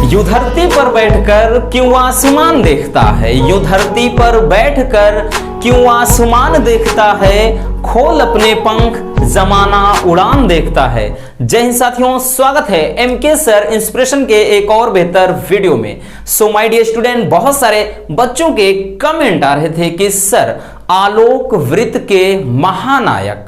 यूं धरती पर बैठकर क्यों आसमान देखता है, यूं धरती पर बैठकर क्यों आसमान देखता है, खोल अपने पंख जमाना उड़ान देखता है। जय हिंद साथियों, स्वागत है एमके सर इंस्पिरेशन के एक और बेहतर वीडियो में। सो माय डियर स्टूडेंट, बहुत सारे बच्चों के कमेंट आ रहे थे कि सर आलोक वृत्त के महानायक,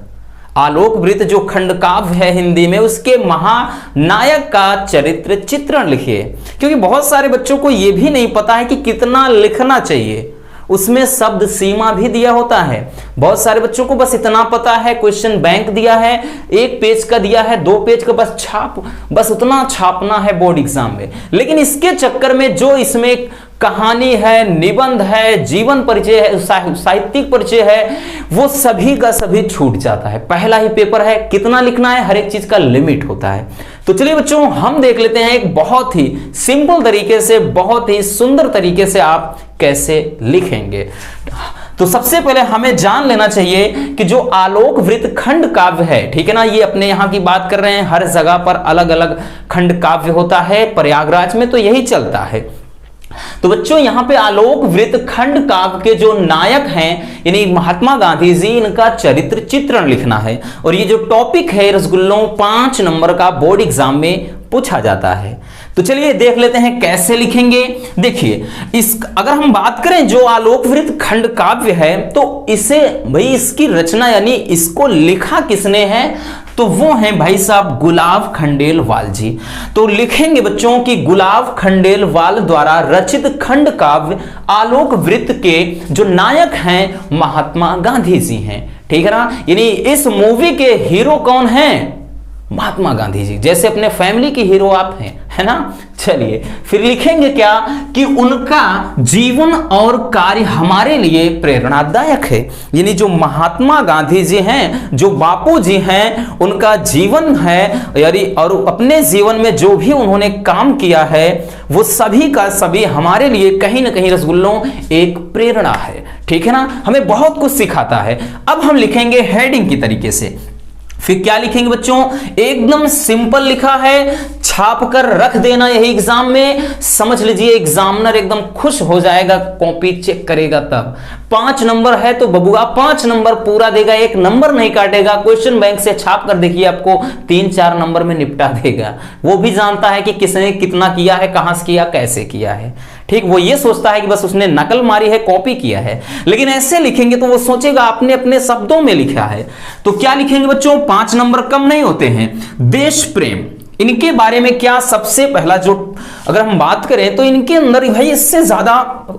आलोक वृत्त जो खंड काव्य है हिंदी में, उसके महानायक का चरित्र चित्रण लिखिए। क्योंकि बहुत सारे बच्चों को यह भी नहीं पता है कि कितना लिखना चाहिए, उसमें शब्द सीमा भी दिया होता है। बहुत सारे बच्चों को बस इतना पता है, क्वेश्चन बैंक दिया है, 1 पेज का दिया है, 2 पेज का बस उतना छापना है बोर्ड एग्जाम में। लेकिन इसके चक्कर में जो इसमें कहानी है, निबंध है, जीवन परिचय है, साहित्यिक परिचय है, वो सभी का सभी छूट जाता है। पहला ही पेपर है, कितना लिखना है, हर एक चीज का लिमिट होता है। तो चलिए बच्चों, हम देख लेते हैं एक बहुत ही सिंपल तरीके से, बहुत ही सुंदर तरीके से आप कैसे लिखेंगे। तो सबसे पहले हमें जान लेना चाहिए कि जो आलोक वृत्त खंड काव्य है, ठीक है ना, ये अपने यहाँ की बात कर रहे हैं, हर जगह पर अलग अलग खंड काव्य होता है। प्रयागराज में तो यही चलता है। तो बच्चों यहाँ पे आलोक वृत्त खंड काव्य के जो नायक हैं, यानी महात्मा गांधी जी, इनका चरित्र चित्रण लिखना है। और ये जो टॉपिक है रसगुल्लों 5 नंबर का बोर्ड एग्जाम में पूछा जाता है। तो चलिए देख लेते हैं कैसे लिखेंगे। देखिए, अगर हम बात करें जो आलोक वृत्त खंड काव्य है, तो इसे भाई इसकी रचना यानी इसको लिखा किसने है, तो वो हैं भाई साहब गुलाब खंडेलवाल जी। तो लिखेंगे बच्चों कि गुलाब खंडेलवाल द्वारा रचित खंड काव्य आलोक वृत्त के जो नायक हैं महात्मा गांधी जी हैं, ठीक है ना। यानी इस मूवी के हीरो कौन हैं? महात्मा गांधी जी, जैसे अपने फैमिली के हीरो आप हैं, है ना। चलिए फिर लिखेंगे क्या कि उनका जीवन और कार्य हमारे लिए प्रेरणादायक है। यानी जो महात्मा गांधी जी हैं, जो बापू जी हैं, उनका जीवन है यानी और अपने जीवन में जो भी उन्होंने काम किया है, वो सभी का सभी हमारे लिए कहीं ना कहीं रसगुल्लों एक प्रेरणा है, ठीक है ना, हमें बहुत कुछ सिखाता है। अब हम लिखेंगे हेडिंग की तरीके से। फिर क्या लिखेंगे बच्चों? एकदम सिंपल लिखा है, छाप कर रख देना यही एग्जाम में। समझ लीजिए एग्जामिनर एकदम खुश हो जाएगा, कॉपी चेक करेगा तब। 5 नंबर है तो बबुआ 5 नंबर पूरा देगा, 1 नंबर नहीं काटेगा। क्वेश्चन बैंक से छाप कर देखिए, आपको 3-4 नंबर में निपटा देगा। वो भी जानता है कि किसने कितना किया है, कहां से किया, कैसे किया है, ठीक। वो ये सोचता है कि बस उसने नकल मारी है, कॉपी किया है। लेकिन ऐसे लिखेंगे तो वो सोचेगा आपने अपने शब्दों में लिखा है। तो क्या लिखेंगे बच्चों? 5 नंबर कम नहीं होते हैं। देश प्रेम, इनके बारे में क्या सबसे पहला जो अगर हम बात करें तो इनके अंदर भाई इससे ज्यादा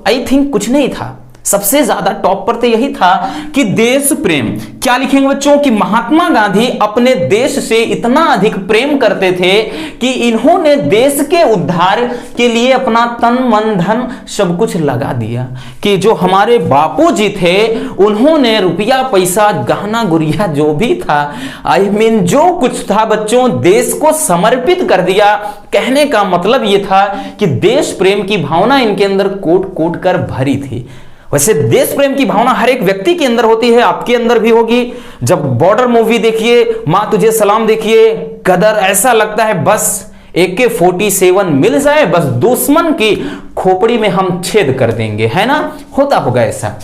आई थिंक कुछ नहीं था। सबसे ज्यादा टॉप पर तो यही था कि देश प्रेम। क्या लिखेंगे बच्चों कि महात्मा गांधी अपने देश से इतना अधिक प्रेम करते थे कि इन्होंने देश के उद्धार के लिए अपना तन मन धन सब कुछ लगा दिया। कि जो हमारे बापू जी थे, उन्होंने रुपया पैसा गहना गुड़िया जो भी था, आई मीन जो कुछ था बच्चों, देश को समर्पित कर दिया। कहने का मतलब यह था कि देश प्रेम की भावना इनके अंदर कोट कोट कर भरी थी। वैसे देश प्रेम की भावना हर एक व्यक्ति के अंदर होती है, आपके अंदर भी होगी। जब बॉर्डर मूवी देखिए, मां तुझे सलाम देखिए, गदर, ऐसा लगता है बस AK-47 मिल जाए, बस दुश्मन की खोपड़ी में हम छेद कर देंगे, है ना, होता होगा ऐसा।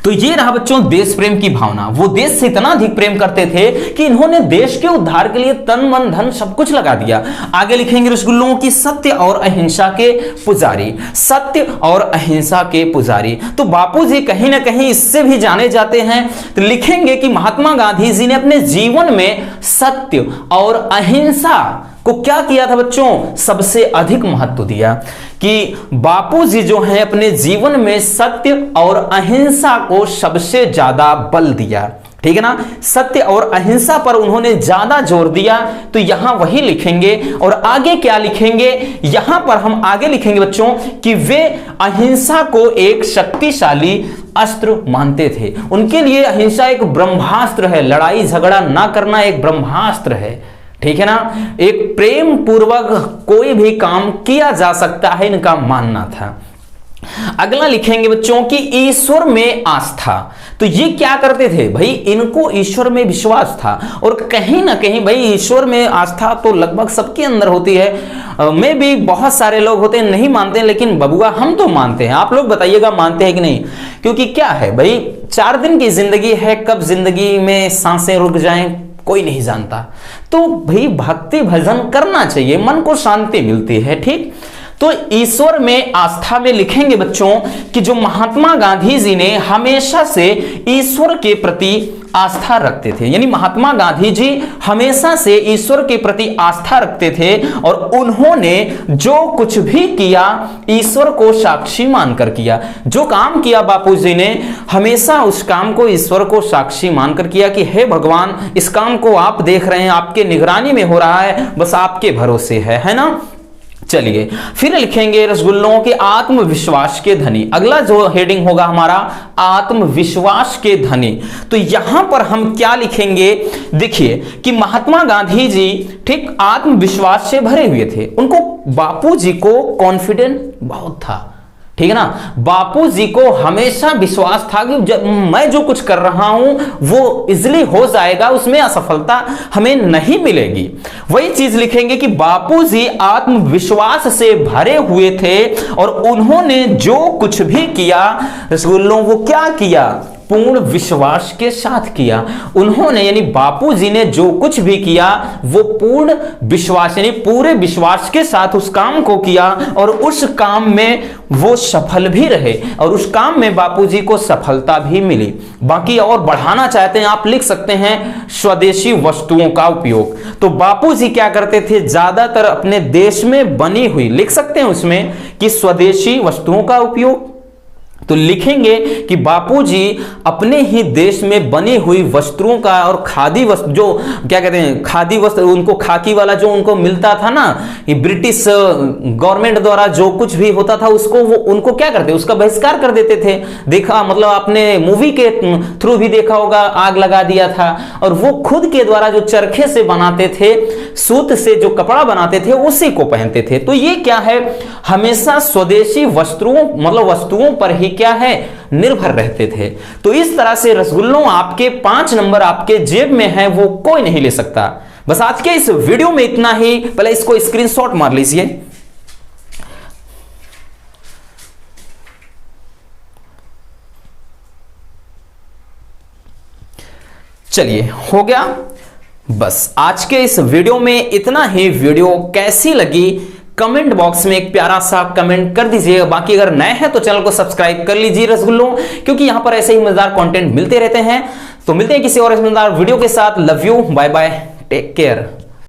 तो ये रहा बच्चों देश प्रेम की भावना। वो देश से इतना अधिक प्रेम करते थे कि इन्होंने देश के उद्धार के लिए तन मन धन सब कुछ लगा दिया। आगे लिखेंगे रसगुल्लों की सत्य और अहिंसा के पुजारी। सत्य और अहिंसा के पुजारी, तो बापू जी कहीं ना कहीं इससे भी जाने जाते हैं। तो लिखेंगे कि महात्मा गांधी जी ने अपने जीवन में सत्य और अहिंसा को क्या किया था बच्चों? सबसे अधिक महत्व दिया। कि बापूजी जो है अपने जीवन में सत्य और अहिंसा को सबसे ज्यादा बल दिया, ठीक है ना। सत्य और अहिंसा पर उन्होंने ज्यादा जोर दिया। तो यहां वही लिखेंगे। और आगे क्या लिखेंगे? यहां पर हम आगे लिखेंगे बच्चों कि वे अहिंसा को एक शक्तिशाली अस्त्र मानते थे। उनके लिए अहिंसा एक ब्रह्मास्त्र है, लड़ाई झगड़ा ना करना एक ब्रह्मास्त्र है, ठीक है ना। एक प्रेम पूर्वक कोई भी काम किया जा सकता है, इनका मानना था। अगला लिखेंगे बच्चों कि ईश्वर में आस्था। तो ये क्या करते थे भाई, इनको ईश्वर में विश्वास था, और कहीं ना कहीं भाई ईश्वर में आस्था तो लगभग सबके अंदर होती है। मैं भी, बहुत सारे लोग होते हैं नहीं मानते हैं, लेकिन बबुआ हम तो मानते हैं। आप लोग बताइएगा मानते हैं कि नहीं? क्योंकि क्या है भाई, 4 दिन की जिंदगी है, कब जिंदगी में सांसें रुक जाएं कोई नहीं जानता। तो भाई भक्ति भजन करना चाहिए, मन को शांति मिलती है। ठीक, तो ईश्वर में आस्था में लिखेंगे बच्चों कि जो महात्मा गांधी जी ने हमेशा से ईश्वर के प्रति आस्था रखते थे, यानी महात्मा गांधी जी हमेशा से ईश्वर के प्रति आस्था रखते थे, और उन्होंने जो कुछ भी किया ईश्वर को साक्षी मानकर किया। जो काम किया बापूजी ने, हमेशा उस काम को ईश्वर को साक्षी मानकर किया कि हे भगवान, इस काम को आप देख रहे हैं, आपके निगरानी में हो रहा है, बस आपके भरोसे है ना। चलिए फिर लिखेंगे रसगुल्लों के आत्मविश्वास के धनी। अगला जो हेडिंग होगा हमारा आत्मविश्वास के धनी। तो यहां पर हम क्या लिखेंगे, देखिए कि महात्मा गांधी जी ठीक आत्मविश्वास से भरे हुए थे। उनको, बापूजी को कॉन्फिडेंस बहुत था, ठीक है ना। बापूजी को हमेशा विश्वास था कि जब मैं जो कुछ कर रहा हूं वो इजीली हो जाएगा, उसमें असफलता हमें नहीं मिलेगी। वही चीज लिखेंगे कि बापूजी आत्मविश्वास से भरे हुए थे, और उन्होंने जो कुछ भी किया रसगुल्लों, वो क्या किया, पूर्ण विश्वास के साथ किया। उन्होंने, यानी बापूजी ने जो कुछ भी किया वो पूर्ण विश्वास, यानी पूरे विश्वास के साथ उस काम को किया, और उस काम में वो सफल भी रहे, और उस काम में बापूजी को सफलता भी मिली। बाकी और बढ़ाना चाहते हैं आप लिख सकते हैं स्वदेशी वस्तुओं का उपयोग। तो बापूजी क्या करते थे, ज्यादातर अपने देश में बनी हुई, लिख सकते हैं उसमें कि स्वदेशी वस्तुओं का उपयोग। तो लिखेंगे कि बापूजी अपने ही देश में बनी हुई वस्त्रों का, और खादी वस्त्र, जो क्या कहते हैं खादी वस्त्र, उनको खाकी वाला जो उनको मिलता था ना, ये ब्रिटिश गवर्नमेंट द्वारा जो कुछ भी होता था उसको, वो उनको क्या करते, उसका बहिष्कार कर देते थे। देखा, मतलब आपने मूवी के थ्रू भी देखा होगा, आग लगा दिया था। और वो खुद के द्वारा जो चरखे से बनाते थे, सूत से जो कपड़ा बनाते थे, उसी को पहनते थे। तो ये क्या है, हमेशा स्वदेशी वस्त्रों, मतलब वस्तुओं पर ही क्या है, निर्भर रहते थे। तो इस तरह से रसगुल्लों आपके 5 नंबर आपके जेब में है, वो कोई नहीं ले सकता। बस आज के इस वीडियो में इतना ही। पहले इसको स्क्रीनशॉट मार लीजिए। चलिए हो गया। बस आज के इस वीडियो में इतना ही। वीडियो कैसी लगी कमेंट बॉक्स में एक प्यारा सा कमेंट कर दीजिएगा। बाकी अगर नए हैं तो चैनल को सब्सक्राइब कर लीजिए रसगुल्लों, क्योंकि यहां पर ऐसे ही मजेदार कंटेंट मिलते रहते हैं। तो मिलते हैं किसी और मजेदार वीडियो के साथ। Love you, bye bye, take care.